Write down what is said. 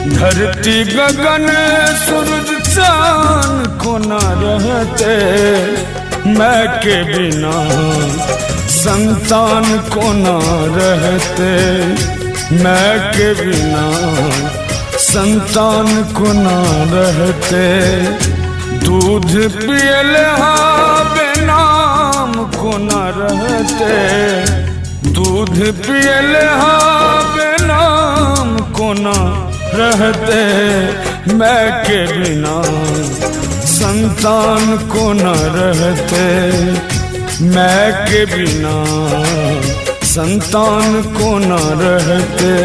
धरती गगन सूरज चांद को न रहते, मैं के बिना संतान को न रहते, मैं के बिना संतान को न रहते। दूध पियल बेनाम को न रहते, दूध पियल बेनाम को न रहते, मैं के बिना संतान को न रहते, मैं के बिना संतान को न रहते।